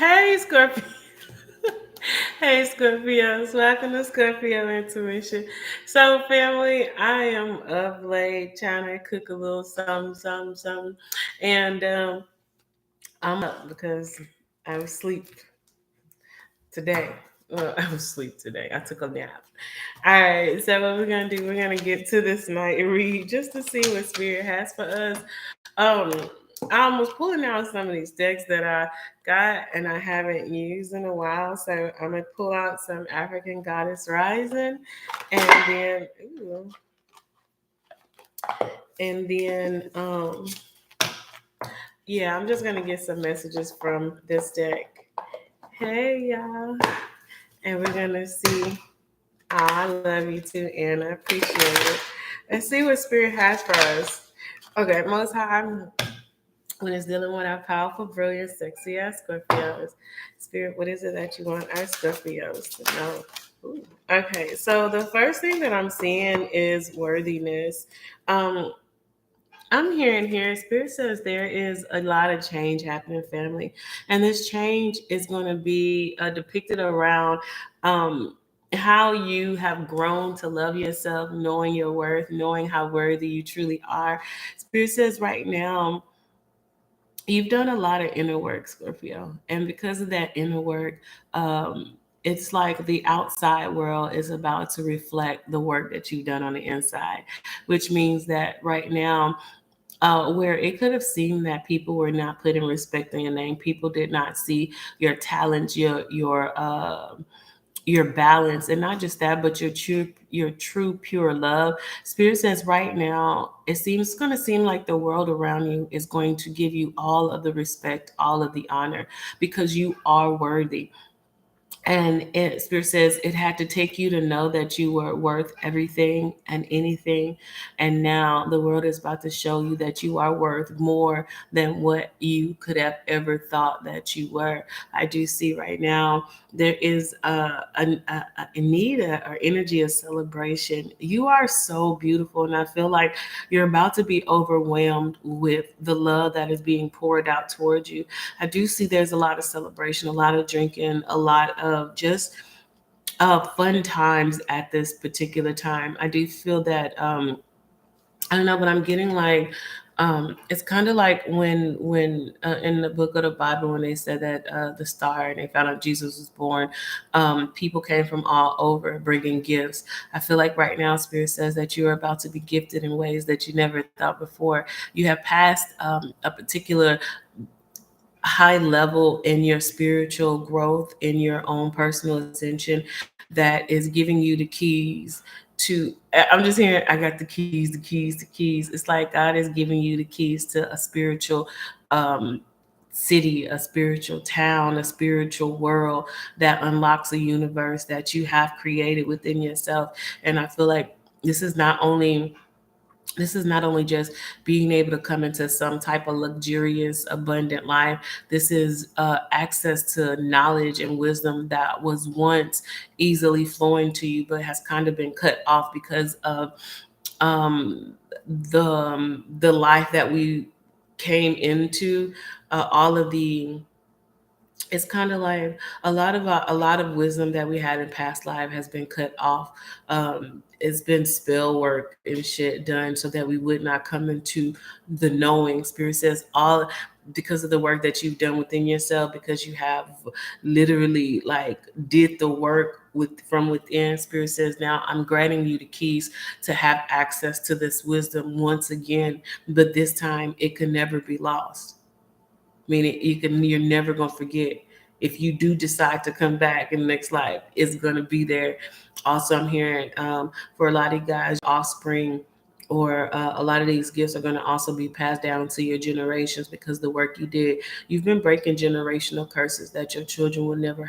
Hey, Scorpio. Hey, Scorpios. Welcome to Scorpio Intuition. So, family, I am up late trying to cook a little something. And I'm up because I was asleep today. Well, I was asleep today. I took a nap. All right. So, what we're going to do, we're going to get to this night read just to see what Spirit has for us. Um, I was pulling out some of these decks that I got and I haven't used in a while. So I'm gonna pull out some African Goddess Rising, and then yeah, I'm just gonna get some messages from this deck. Hey y'all, and we're gonna see. I love you too, Anna. Appreciate it. Let's see what Spirit has for us. Okay, Most High, when it's dealing with our powerful, brilliant, sexy ass Scorpios. Spirit, what is it that you want our Scorpios to know? Ooh. Okay, so the first thing that I'm seeing is worthiness. Um, I'm hearing here, Spirit says there is a lot of change happening, family. And this change is going to be depicted around how you have grown to love yourself, knowing your worth, knowing how worthy you truly are. Spirit says right now, you've done a lot of inner work, Scorpio. And because of that inner work, it's like the outside world is about to reflect the work that you've done on the inside, which means that right now, where it could have seemed that people were not putting respect on your name, people did not see your talents, your balance, and not just that, but your true pure love. Spirit says right now it's going to seem like the world around you is going to give you all of the respect, all of the honor, because you are worthy. And Spirit says it had to take you to know that you were worth everything and anything. And now the world is about to show you that you are worth more than what you could have ever thought that you were. I do see right now there is a need or energy of celebration. You are so beautiful. And I feel like you're about to be overwhelmed with the love that is being poured out towards you. I do see there's a lot of celebration, a lot of drinking, a lot of just fun times at this particular time. I do feel that I don't know, but I'm getting like it's kind of like when in the book of the Bible when they said that the star and they found out Jesus was born, people came from all over bringing gifts. I feel like right now Spirit says that you're about to be gifted in ways that you never thought before. You have passed a particular high level in your spiritual growth, in your own personal ascension, that is giving you the keys to. I'm just hearing, I got the keys, the keys, the keys. It's like God is giving you the keys to a spiritual um, city, a spiritual town, a spiritual world that unlocks a universe that you have created within yourself. And I feel like this is not only this is not only just being able to come into some type of luxurious, abundant life. This is access to knowledge and wisdom that was once easily flowing to you, but has kind of been cut off because of um, the life that we came into. All of the It's kind of like a lot of wisdom that we had in past life has been cut off. It's been spell work and shit done so that we would not come into the knowing. Spirit says all because of the work that you've done within yourself, because you have literally like did the work from within. Spirit says now I'm granting you the keys to have access to this wisdom once again, but this time it can never be lost, meaning you're never gonna forget. If you do decide to come back in the next life, it's gonna be there. Also, I'm hearing for a lot of you guys, offspring or a lot of these gifts are going to also be passed down to your generations because the work you did, you've been breaking generational curses that your children will never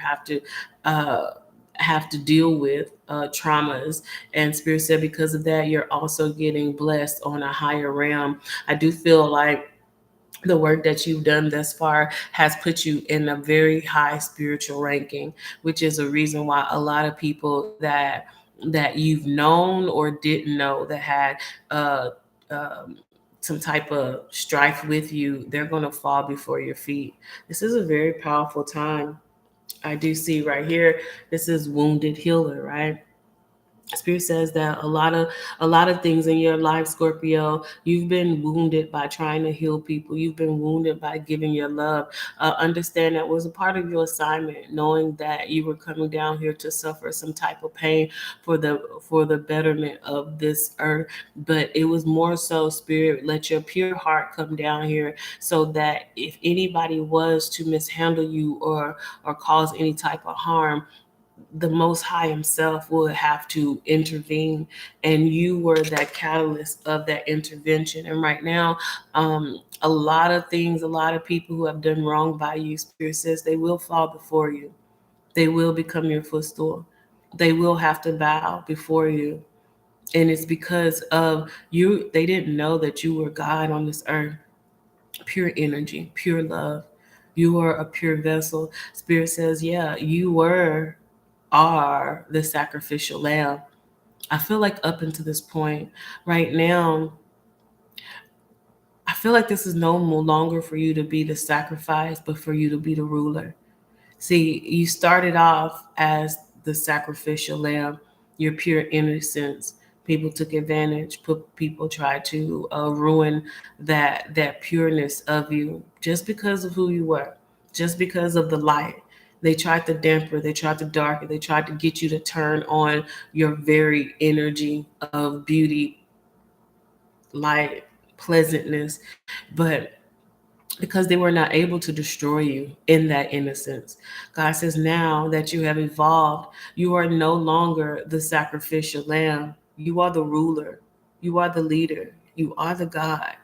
uh, have to deal with, traumas. And Spirit said because of that, you're also getting blessed on a higher realm. I do feel like the work that you've done thus far has put you in a very high spiritual ranking, which is a reason why a lot of people that you've known or didn't know that had uh, um, some type of strife with you, they're going to fall before your feet. This is a very powerful time. I do see right here, this is wounded healer, right? Spirit says that a lot of things in your life, Scorpio, you've been wounded by trying to heal people. You've been wounded by giving your love. Understand that was a part of your assignment, knowing that you were coming down here to suffer some type of pain for the betterment of this earth. But it was more so, Spirit, let your pure heart come down here, so that if anybody was to mishandle you or cause any type of harm, the Most High Himself would have to intervene, and you were that catalyst of that intervention. And right now, a lot of things, a lot of people who have done wrong by you, Spirit says they will fall before you. They will become your footstool. They will have to bow before you. And it's because of you, they didn't know that you were God on this earth. Pure energy, pure love. You are a pure vessel. Spirit says, yeah, are the sacrificial lamb. I feel like up until this point, right now, I feel like this is no more longer for you to be the sacrifice, but for you to be the ruler. See, you started off as the sacrificial lamb, your pure innocence. People took advantage. People tried to ruin that pureness of you just because of who you were, just because of the light. They tried to damper, they tried to darken, they tried to get you to turn on your very energy of beauty, light, pleasantness, but because they were not able to destroy you in that innocence. God says, now that you have evolved, you are no longer the sacrificial lamb. You are the ruler. You are the leader. You are the God.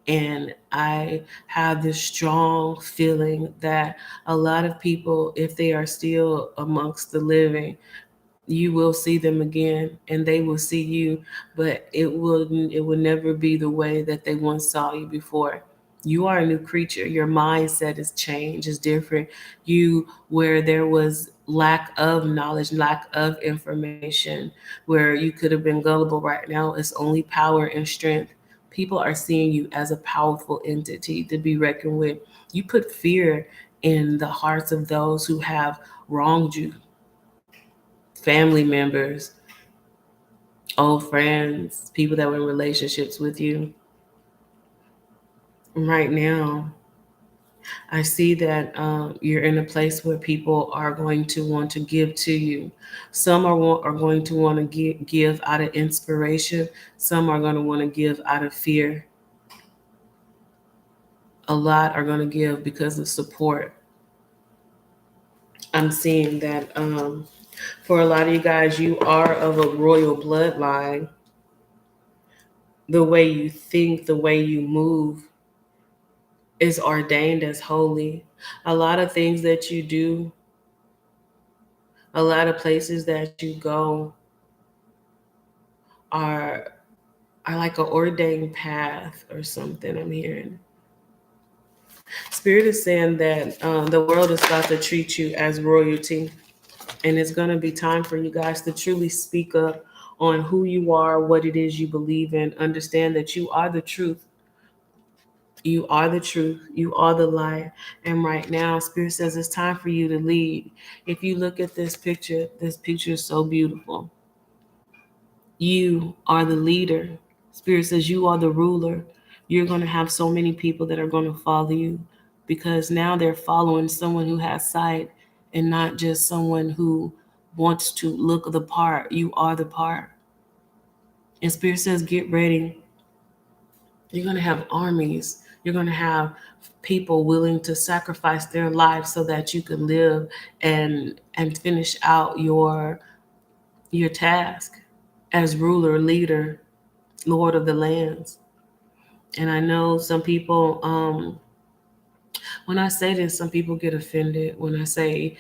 And I have this strong feeling that a lot of people, if they are still amongst the living, you will see them again and they will see you, but it will never be the way that they once saw you before. You are a new creature. Your mindset is changed, is different. You, where there was lack of knowledge, lack of information, where you could have been gullible, right now it's only power and strength. People are seeing you as a powerful entity to be reckoned with. You put fear in the hearts of those who have wronged you, family members, old friends, people that were in relationships with you. Right now, I see that you're in a place where people are going to want to give to you. Some are going to want to give out of inspiration. Some are going to want to give out of fear. A lot are going to give because of support. I'm seeing that for a lot of you guys, you are of a royal bloodline. The way you think, the way you move is ordained as holy. A lot of things that you do, a lot of places that you go are like an ordained path or something. I'm hearing Spirit is saying that the world is about to treat you as royalty, and it's going to be time for you guys to truly speak up on who you are, what it is you believe in. Understand that you are the truth. You are the truth. You are the light. And right now, Spirit says it's time for you to lead. If you look at this picture is so beautiful. You are the leader. Spirit says you are the ruler. You're going to have so many people that are going to follow you, because now they're following someone who has sight and not just someone who wants to look the part. You are the part. And Spirit says, get ready. You're going to have armies. You're going to have people willing to sacrifice their lives so that you can live and finish out your task as ruler, leader, Lord of the lands. And I know some people, when I say this, some people get offended when I say,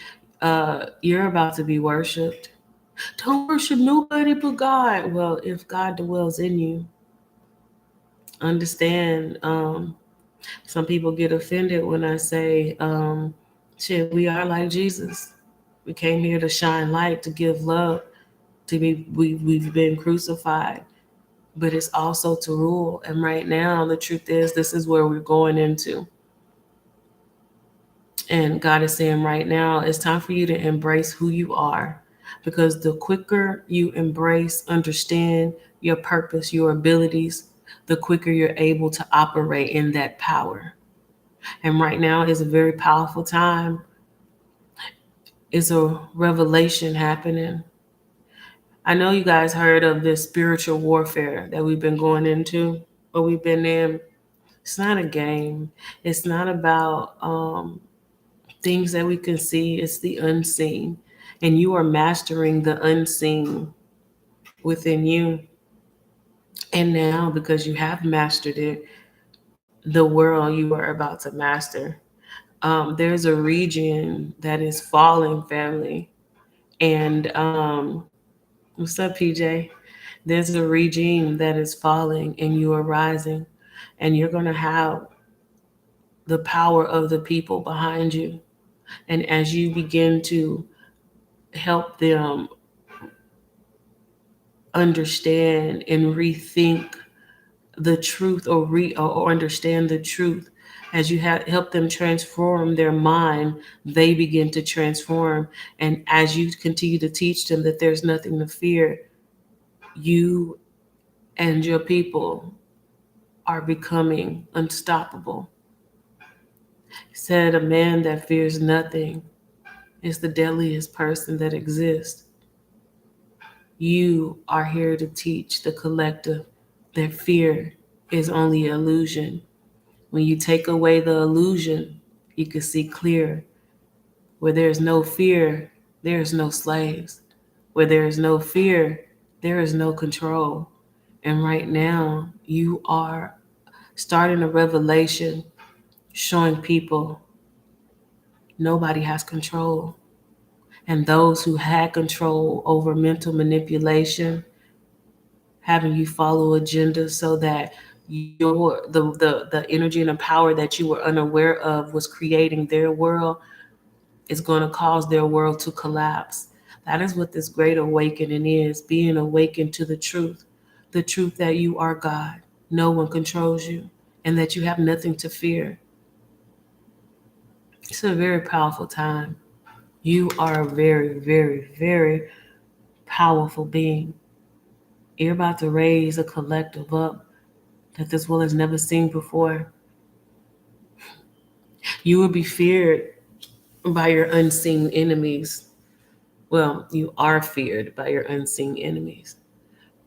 you're about to be worshiped. Don't worship nobody but God. Well, if God dwells in you, understand. Some people get offended when I say, shit, we are like Jesus. We came here to shine light, to give love, we've been crucified. but it's also to rule. And right now, the truth is, this is where we're going into. And God is saying right now, it's time for you to embrace who you are. Because the quicker you embrace, understand your purpose, your abilities, the quicker you're able to operate in that power. And right now is a very powerful time. It's a revelation happening. I know you guys heard of this spiritual warfare that we've been going into, or we've been in. It's not a game. It's not about things that we can see. It's the unseen. And you are mastering the unseen within you. And now, because you have mastered it, the world you are about to master. There's a region that is falling, family. And what's up, PJ? There's a regime that is falling and you are rising. And you're going to have the power of the people behind you. And as you begin to help them understand and rethink the truth, or understand the truth, as you help them transform their mind, they begin to transform. And as you continue to teach them that there's nothing to fear, you and your people are becoming unstoppable. Said a man that fears nothing is the deadliest person that exists. You are here to teach the collective that fear is only illusion. When you take away the illusion, you can see clear. Where there is no fear, there is no slaves. Where there is no fear, there is no control. And right now, you are starting a revelation showing people nobody has control. And those who had control over mental manipulation, having you follow agendas so that the energy and the power that you were unaware of was creating their world, is going to cause their world to collapse. That is what this great awakening is, being awakened to the truth that you are God. No one controls you, and that you have nothing to fear. It's a very powerful time. You are a very, very, very powerful being. You're about to raise a collective up that this world has never seen before. You will be feared by your unseen enemies. Well, you are feared by your unseen enemies.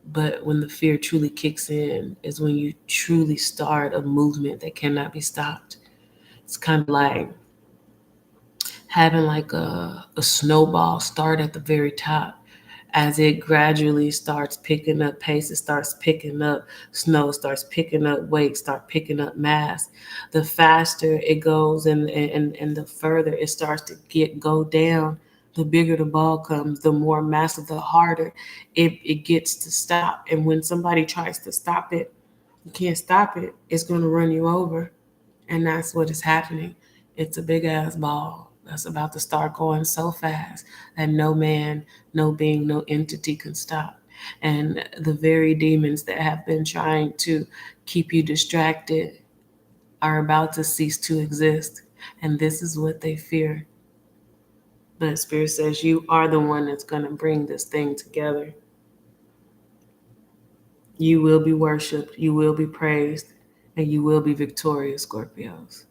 But when the fear truly kicks in is when you truly start a movement that cannot be stopped. It's kind of like having like a snowball start at the very top. As it gradually starts picking up pace, it starts picking up snow, starts picking up weight, start picking up mass. The faster it goes and the further it starts to go down, the bigger the ball comes, the more massive, the harder it gets to stop. And when somebody tries to stop it, you can't stop it. It's going to run you over. And that's what is happening. It's a big ass ball that's about to start going so fast that no man, no being, no entity can stop. And the very demons that have been trying to keep you distracted are about to cease to exist. And this is what they fear. But Spirit says you are the one that's going to bring this thing together. You will be worshiped, you will be praised, and you will be victorious, Scorpios.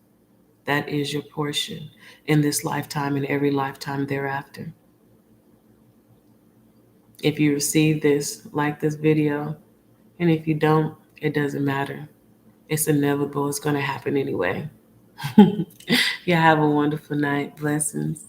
That is your portion in this lifetime and every lifetime thereafter. If you receive this, like this video, and if you don't, it doesn't matter. It's inevitable. It's going to happen anyway. Yeah, have a wonderful night. Blessings.